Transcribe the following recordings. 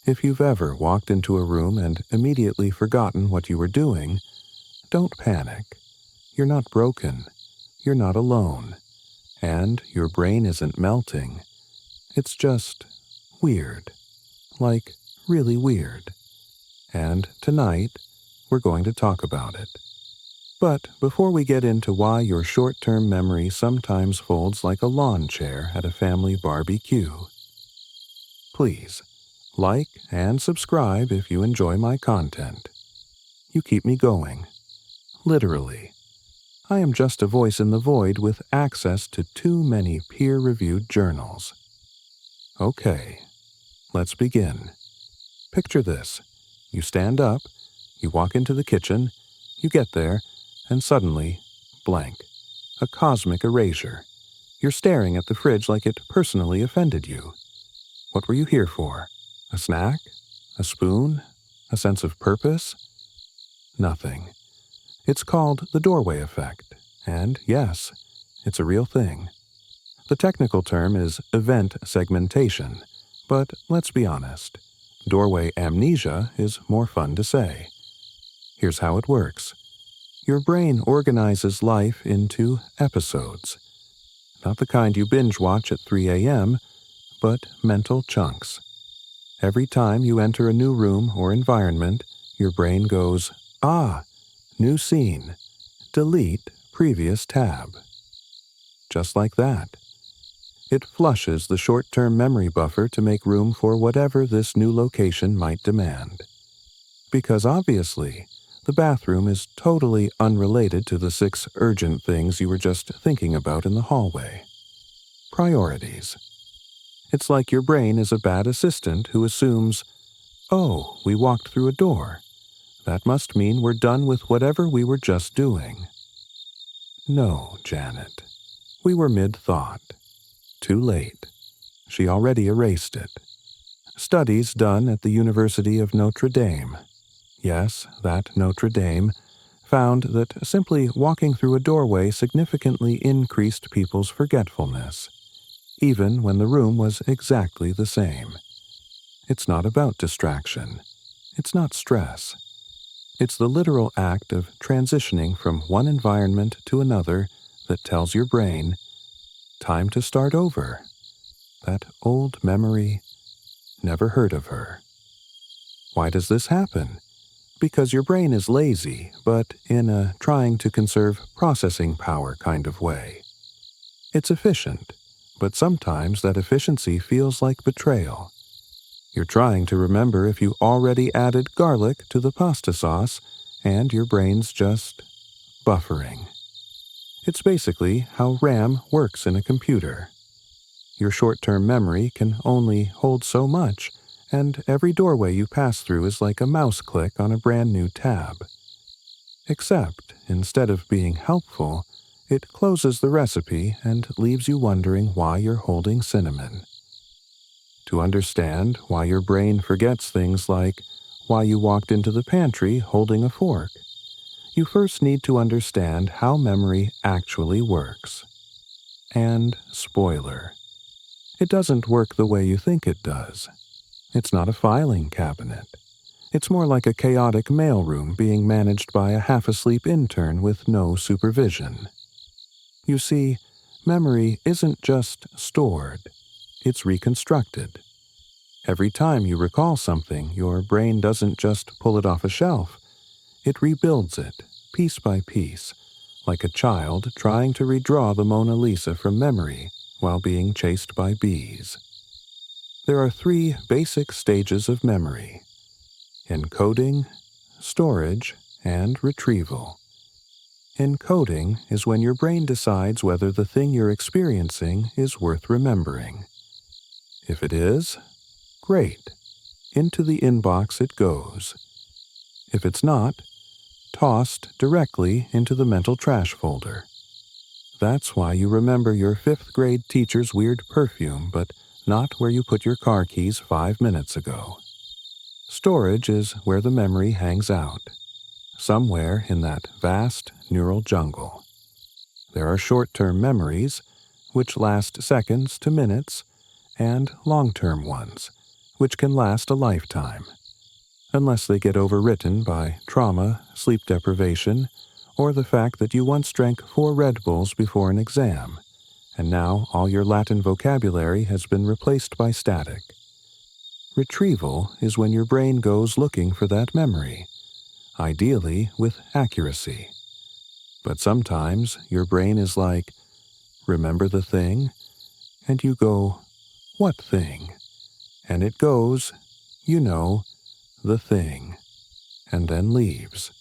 If you've ever walked into a room and immediately forgotten what you were doing, don't panic. You're not broken. You're not alone. And your brain isn't melting. It's just weird. Like really weird. And tonight, we're going to talk about it. But before we get into why your short-term memory sometimes folds like a lawn chair at a family barbecue, please like and subscribe if you enjoy my content. You keep me going. Literally. I am just a voice in the void with access to too many peer-reviewed journals. Okay, let's begin. Picture this. You stand up, you walk into the kitchen, you get there, and suddenly, blank. A cosmic erasure. You're staring at the fridge like it personally offended you. What were you here for? A snack? A spoon? A sense of purpose? Nothing. It's called the doorway effect, and yes, it's a real thing. The technical term is event segmentation, but let's be honest, doorway amnesia is more fun to say. Here's how it works. Your brain organizes life into episodes. Not the kind you binge watch at 3 a.m., but mental chunks. Every time you enter a new room or environment, your brain goes, new scene. Delete previous tab. Just like that. It flushes the short-term memory buffer to make room for whatever this new location might demand. Because obviously, the bathroom is totally unrelated to the 6 urgent things you were just thinking about in the hallway. Priorities. It's like your brain is a bad assistant who assumes, oh, we walked through a door. That must mean we're done with whatever we were just doing. No, Janet. We were mid-thought. Too late. She already erased it. Studies done at the University of Notre Dame. Yes, that Notre Dame found that simply walking through a doorway significantly increased people's forgetfulness, even when the room was exactly the same. It's not about distraction. It's not stress. It's the literal act of transitioning from one environment to another that tells your brain, time to start over. That old memory, never heard of her. Why does this happen? Because your brain is lazy, but in a trying to conserve processing power kind of way. It's efficient, but sometimes that efficiency feels like betrayal. You're trying to remember if you already added garlic to the pasta sauce, and your brain's just buffering. It's basically how RAM works in a computer. Your short-term memory can only hold so much, and every doorway you pass through is like a mouse click on a brand new tab. Except, instead of being helpful, it closes the recipe and leaves you wondering why you're holding cinnamon. To understand why your brain forgets things like why you walked into the pantry holding a fork, you first need to understand how memory actually works. And spoiler, it doesn't work the way you think it does. It's not a filing cabinet. It's more like a chaotic mailroom being managed by a half-asleep intern with no supervision. You see, memory isn't just stored, it's reconstructed. Every time you recall something, your brain doesn't just pull it off a shelf. It rebuilds it, piece by piece, like a child trying to redraw the Mona Lisa from memory while being chased by bees. There are 3 basic stages of memory: encoding, storage, and retrieval. Encoding is when your brain decides whether the thing you're experiencing is worth remembering. If it is, great. Into the inbox it goes. If it's not, tossed directly into the mental trash folder. That's why you remember your 5th grade teacher's weird perfume, but not where you put your car keys 5 minutes ago. Storage is where the memory hangs out, somewhere in that vast neural jungle. There are short-term memories, which last seconds to minutes, and long-term ones, which can last a lifetime, unless they get overwritten by trauma, sleep deprivation, or the fact that you once drank 4 Red Bulls before an exam, and now all your Latin vocabulary has been replaced by static. Retrieval is when your brain goes looking for that memory, ideally with accuracy. But sometimes your brain is like, "Remember the thing?" And you go, "What thing?" And it goes, the thing, and then leaves.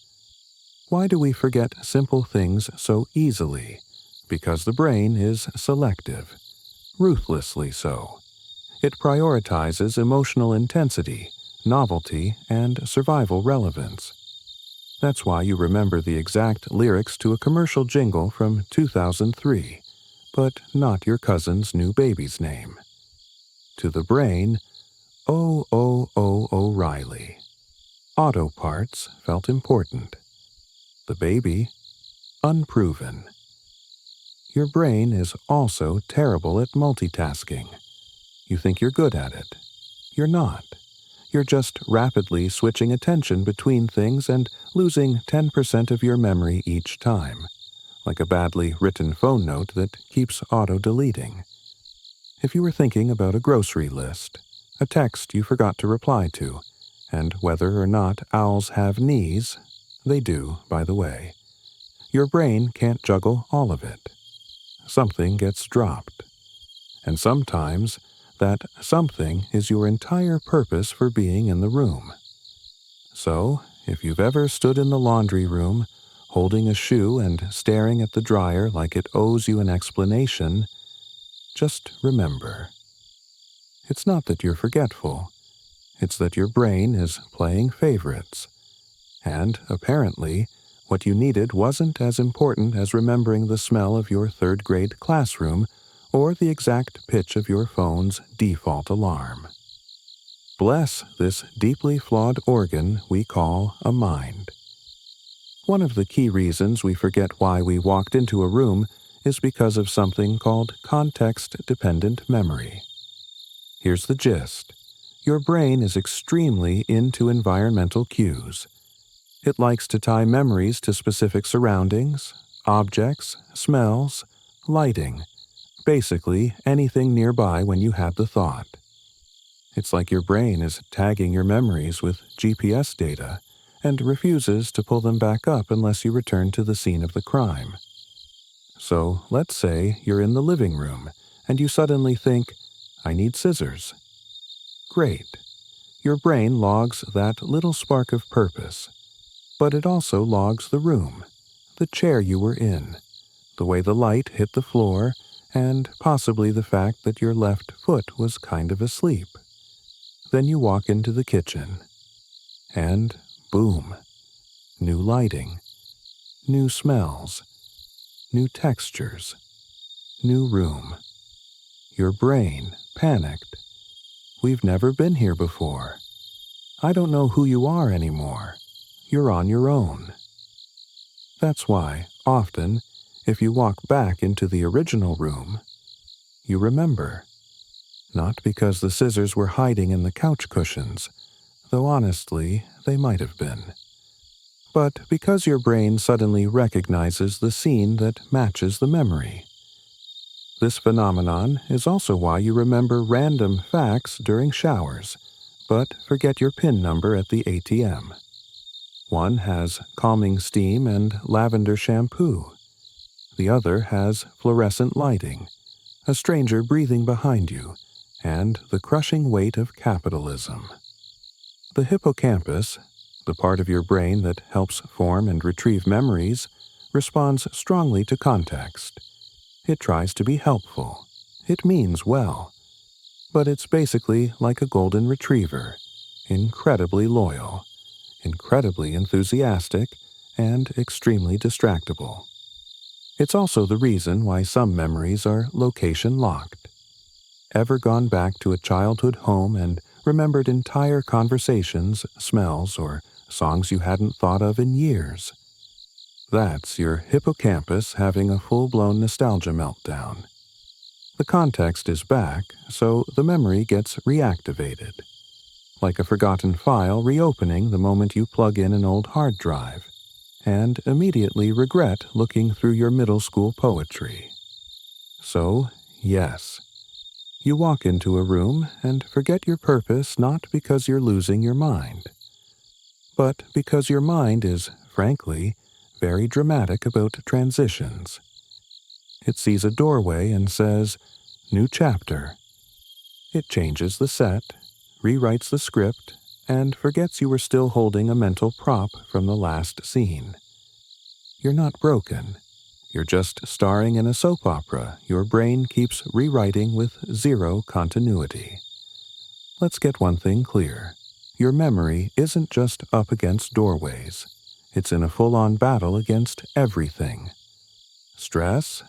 Why do we forget simple things so easily? Because the brain is selective, ruthlessly so. It prioritizes emotional intensity, novelty, and survival relevance. That's why you remember the exact lyrics to a commercial jingle from 2003, but not your cousin's new baby's name. To the brain, O'Reilly. Auto parts felt important. The baby, unproven. Your brain is also terrible at multitasking. You think you're good at it. You're not. You're just rapidly switching attention between things and losing 10% of your memory each time, like a badly written phone note that keeps auto-deleting. If you were thinking about a grocery list, a text you forgot to reply to, and whether or not owls have knees, they do, by the way, your brain can't juggle all of it. Something gets dropped. And sometimes that something is your entire purpose for being in the room. So, if you've ever stood in the laundry room, holding a shoe and staring at the dryer like it owes you an explanation, just remember. It's not that you're forgetful. It's that your brain is playing favorites. And, apparently, what you needed wasn't as important as remembering the smell of your third-grade classroom or the exact pitch of your phone's default alarm. Bless this deeply flawed organ we call a mind. One of the key reasons we forget why we walked into a room is because of something called context-dependent memory. Here's the gist. Your brain is extremely into environmental cues. It likes to tie memories to specific surroundings, objects, smells, lighting, basically anything nearby when you had the thought. It's like your brain is tagging your memories with GPS data and refuses to pull them back up unless you return to the scene of the crime. So let's say you're in the living room and you suddenly think, "I need scissors." Great. Your brain logs that little spark of purpose, but it also logs the room, the chair you were in, the way the light hit the floor, and possibly the fact that your left foot was kind of asleep. Then you walk into the kitchen, and boom, new lighting, new smells, new textures, new room. Your brain panicked. "We've never been here before. I don't know who you are anymore. You're on your own." That's why, often, if you walk back into the original room, you remember. Not because the scissors were hiding in the couch cushions, though honestly, they might have been, but because your brain suddenly recognizes the scene that matches the memory. This phenomenon is also why you remember random facts during showers, but forget your PIN number at the ATM. One has calming steam and lavender shampoo. The other has fluorescent lighting, a stranger breathing behind you, and the crushing weight of capitalism. The hippocampus, the part of your brain that helps form and retrieve memories, responds strongly to context. It tries to be helpful. It means well. But it's basically like a golden retriever, incredibly loyal, incredibly enthusiastic, and extremely distractible. It's also the reason why some memories are location locked. Ever gone back to a childhood home and remembered entire conversations, smells, or songs you hadn't thought of in years? That's your hippocampus having a full-blown nostalgia meltdown. The context is back, so the memory gets reactivated. like a forgotten file reopening the moment you plug in an old hard drive, and immediately regret looking through your middle school poetry. So, yes, you walk into a room and forget your purpose not because you're losing your mind, but because your mind is, frankly, very dramatic about transitions. It sees a doorway and says, "New chapter." It changes the set, rewrites the script, and forgets you were still holding a mental prop from the last scene. You're not broken. You're just starring in a soap opera your brain keeps rewriting with zero continuity. Let's get one thing clear. Your memory isn't just up against doorways. It's in a full-on battle against everything. Stress,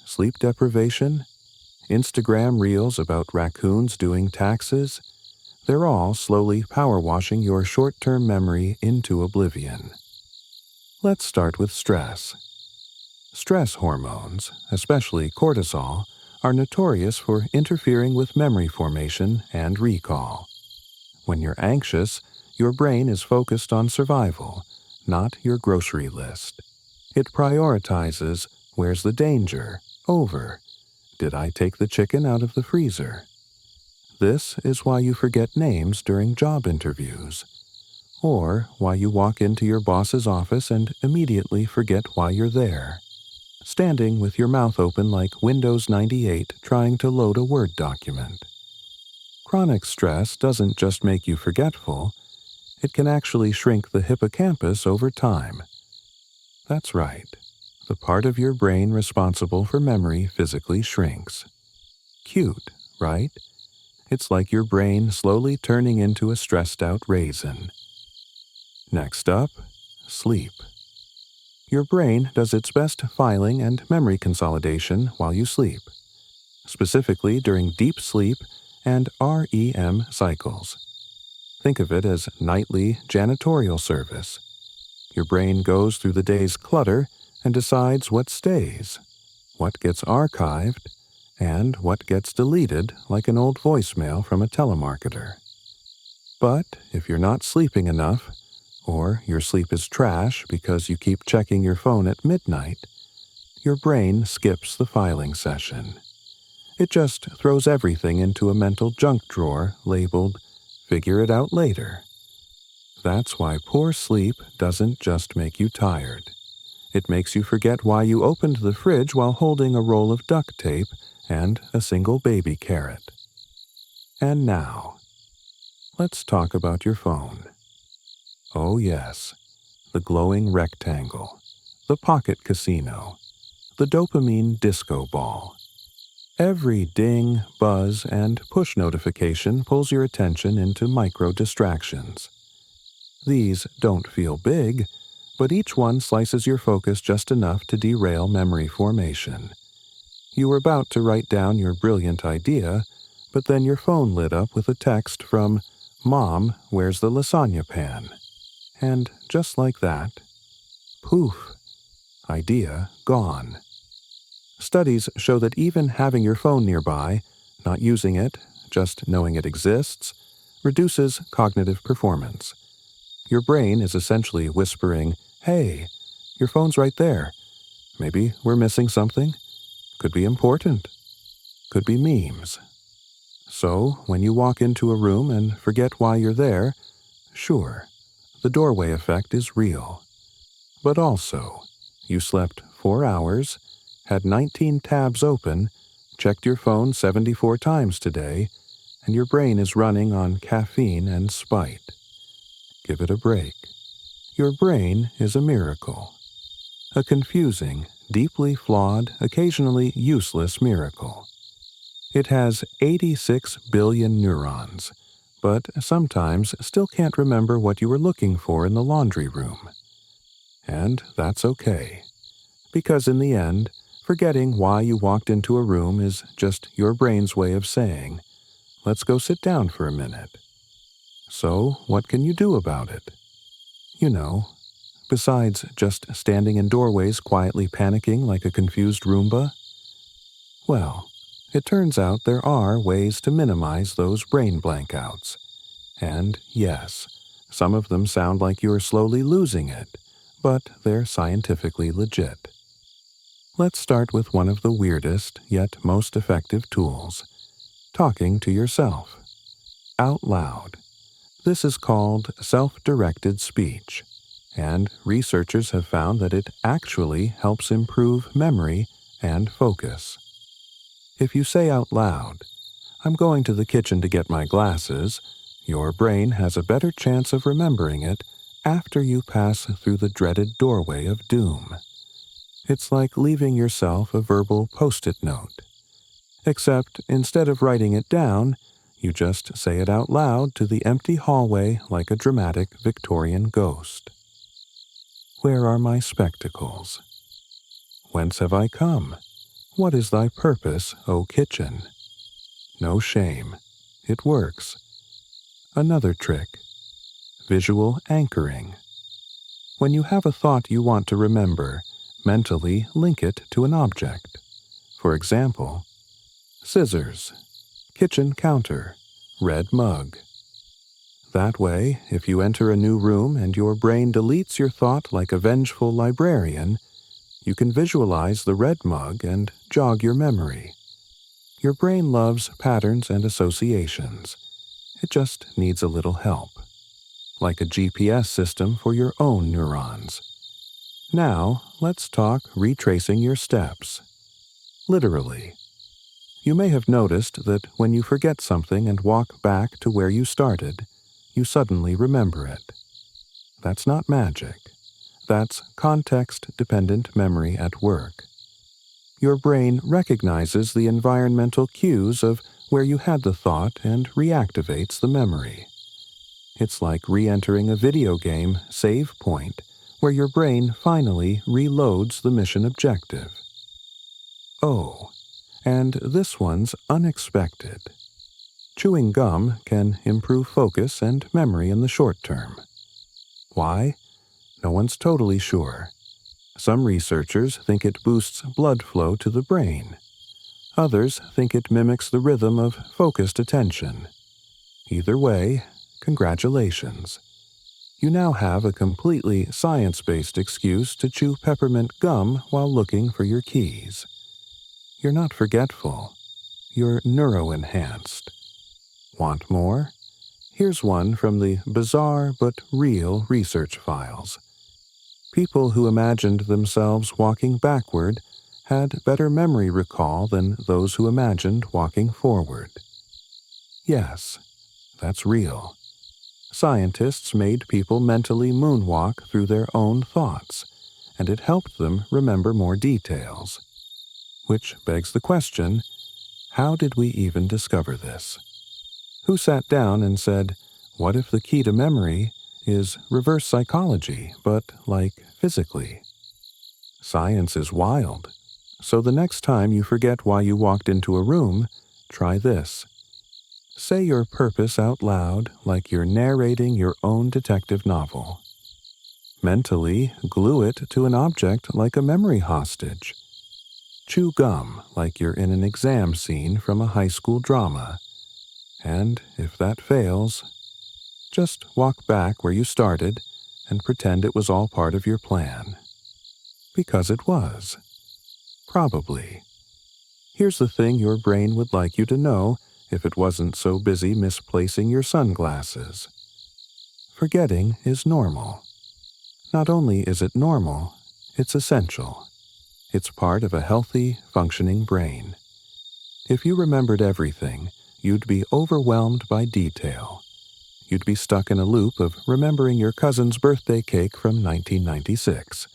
sleep deprivation, Instagram reels about raccoons doing taxes, they're all slowly power washing your short-term memory into oblivion. Let's start with stress. Stress hormones, especially cortisol, are notorious for interfering with memory formation and recall. When you're anxious, your brain is focused on survival, not your grocery list. It prioritizes "where's the danger" over "did I take the chicken out of the freezer?" This is why you forget names during job interviews, or why you walk into your boss's office and immediately forget why you're there, standing with your mouth open like Windows 98 trying to load a Word document. Chronic stress doesn't just make you forgetful, it can actually shrink the hippocampus over time. That's right, the part of your brain responsible for memory physically shrinks. Cute, right? It's like your brain slowly turning into a stressed-out raisin. Next up, sleep. Your brain does its best filing and memory consolidation while you sleep, specifically during deep sleep and REM cycles. Think of it as nightly janitorial service. Your brain goes through the day's clutter and decides what stays, what gets archived, and what gets deleted like an old voicemail from a telemarketer. But if you're not sleeping enough, or your sleep is trash because you keep checking your phone at midnight, your brain skips the filing session. It just throws everything into a mental junk drawer labeled "Figure it out later." That's why poor sleep doesn't just make you tired. It makes you forget why you opened the fridge while holding a roll of duct tape and a single baby carrot. And now, let's talk about your phone. Oh yes, the glowing rectangle, the pocket casino, the dopamine disco ball. Every ding, buzz, and push notification pulls your attention into micro-distractions. These don't feel big, but each one slices your focus just enough to derail memory formation. You were about to write down your brilliant idea, but then your phone lit up with a text from "Mom, where's the lasagna pan?" And just like that, poof, idea gone. Studies show that even having your phone nearby, not using it, just knowing it exists, reduces cognitive performance. Your brain is essentially whispering, "Hey, your phone's right there. Maybe we're missing something. Could be important. Could be memes." So, when you walk into a room and forget why you're there, sure, the doorway effect is real. But also, you slept 4 hours, had 19 tabs open, checked your phone 74 times today, and your brain is running on caffeine and spite. Give it a break. Your brain is a miracle. A confusing, deeply flawed, occasionally useless miracle. It has 86 billion neurons, but sometimes still can't remember what you were looking for in the laundry room. And that's okay, because in the end, forgetting why you walked into a room is just your brain's way of saying, "Let's go sit down for a minute." So, what can you do about it? You know, besides just standing in doorways quietly panicking like a confused Roomba? Well, it turns out there are ways to minimize those brain blankouts. And yes, some of them sound like you're slowly losing it, but they're scientifically legit. Let's start with one of the weirdest yet most effective tools: talking to yourself out loud. This is called self-directed speech, and researchers have found that it actually helps improve memory and focus. If you say out loud, "I'm going to the kitchen to get my glasses," your brain has a better chance of remembering it after you pass through the dreaded doorway of doom. It's like leaving yourself a verbal post-it note. Except instead of writing it down, you just say it out loud to the empty hallway like a dramatic Victorian ghost. Where are my spectacles? Whence have I come? What is thy purpose, O kitchen? No shame. It works. Another trick: visual anchoring. When you have a thought you want to remember, mentally link it to an object. For example, scissors, kitchen counter, red mug. That way, if you enter a new room and your brain deletes your thought like a vengeful librarian, you can visualize the red mug and jog your memory. Your brain loves patterns and associations. It just needs a little help, like a GPS system for your own neurons. Now, let's talk retracing your steps. Literally. You may have noticed that when you forget something and walk back to where you started, you suddenly remember it. That's not magic. That's context-dependent memory at work. Your brain recognizes the environmental cues of where you had the thought and reactivates the memory. It's like re-entering a video game save point where your brain finally reloads the mission objective. Oh, and this one's unexpected. Chewing gum can improve focus and memory in the short term. Why? No one's totally sure. Some researchers think it boosts blood flow to the brain. Others think it mimics the rhythm of focused attention. Either way, congratulations. You now have a completely science-based excuse to chew peppermint gum while looking for your keys. You're not forgetful. You're neuro-enhanced. Want more? Here's one from the bizarre but real research files. People who imagined themselves walking backward had better memory recall than those who imagined walking forward. Yes, that's real. Scientists made people mentally moonwalk through their own thoughts, and it helped them remember more details. Which begs the question, how did we even discover this? Who sat down and said, what if the key to memory is reverse psychology, but like physically? Science is wild. So the next time you forget why you walked into a room, try this. Say your purpose out loud like you're narrating your own detective novel. Mentally glue it to an object like a memory hostage. Chew gum like you're in an exam scene from a high school drama. And if that fails, just walk back where you started and pretend it was all part of your plan. Because it was. Probably. Here's the thing your brain would like you to know if it wasn't so busy misplacing your sunglasses. Forgetting is normal. Not only is it normal, it's essential. It's part of a healthy, functioning brain. If you remembered everything, you'd be overwhelmed by detail. You'd be stuck in a loop of remembering your cousin's birthday cake from 1996,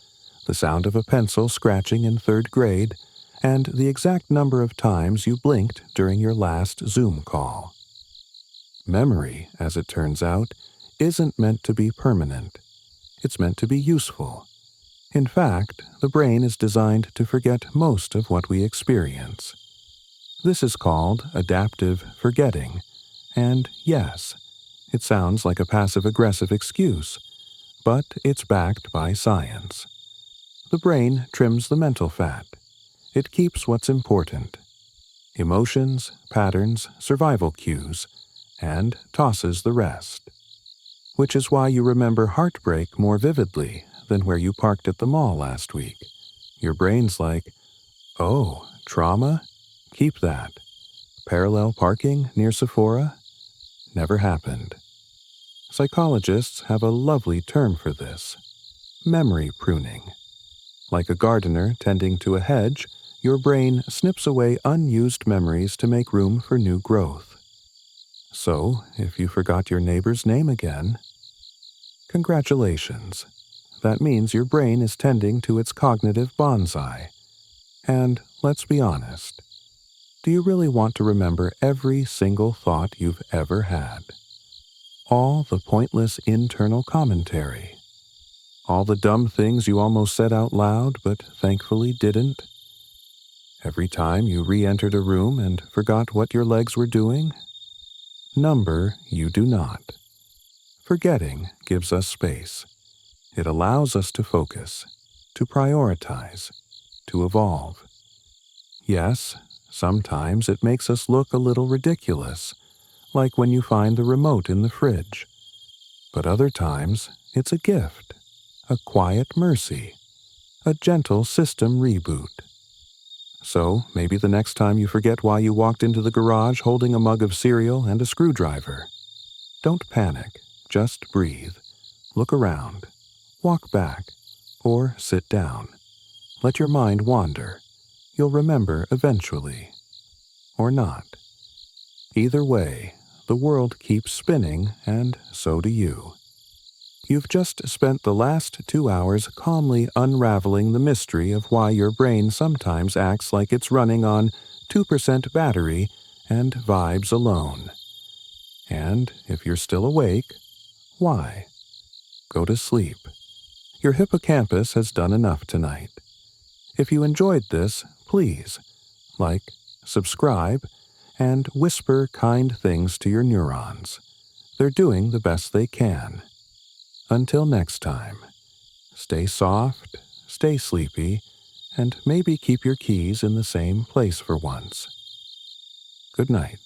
the sound of a pencil scratching in third grade, and the exact number of times you blinked during your last Zoom call. Memory, as it turns out, isn't meant to be permanent. It's meant to be useful. In fact, the brain is designed to forget most of what we experience. This is called adaptive forgetting, and yes, it sounds like a passive-aggressive excuse, but it's backed by science. The brain trims the mental fat. It keeps what's important: emotions, patterns, survival cues, and tosses the rest. Which is why you remember heartbreak more vividly than where you parked at the mall last week. Your brain's like, oh, trauma? Keep that. Parallel parking near Sephora? Never happened. Psychologists have a lovely term for this: memory pruning. Like a gardener tending to a hedge, your brain snips away unused memories to make room for new growth. So, if you forgot your neighbor's name again, congratulations. That means your brain is tending to its cognitive bonsai. And let's be honest, do you really want to remember every single thought you've ever had? All the pointless internal commentary? All the dumb things you almost said out loud but thankfully didn't? Every time you re-entered a room and forgot what your legs were doing? Number you do not. Forgetting gives us space. It allows us to focus, to prioritize, to evolve. Yes, sometimes it makes us look a little ridiculous, like when you find the remote in the fridge. But other times, it's a gift, a quiet mercy, a gentle system reboot. So maybe the next time you forget why you walked into the garage holding a mug of cereal and a screwdriver. Don't panic, just breathe. Look around, walk back, or sit down. Let your mind wander. You'll remember eventually. Or not. Either way, the world keeps spinning, and so do you. You've just spent the last 2 hours calmly unraveling the mystery of why your brain sometimes acts like it's running on 2% battery and vibes alone. And if you're still awake, why? Go to sleep. Your hippocampus has done enough tonight. If you enjoyed this, please like, subscribe, and whisper kind things to your neurons. They're doing the best they can. Until next time, stay soft, stay sleepy, and maybe keep your keys in the same place for once. Good night.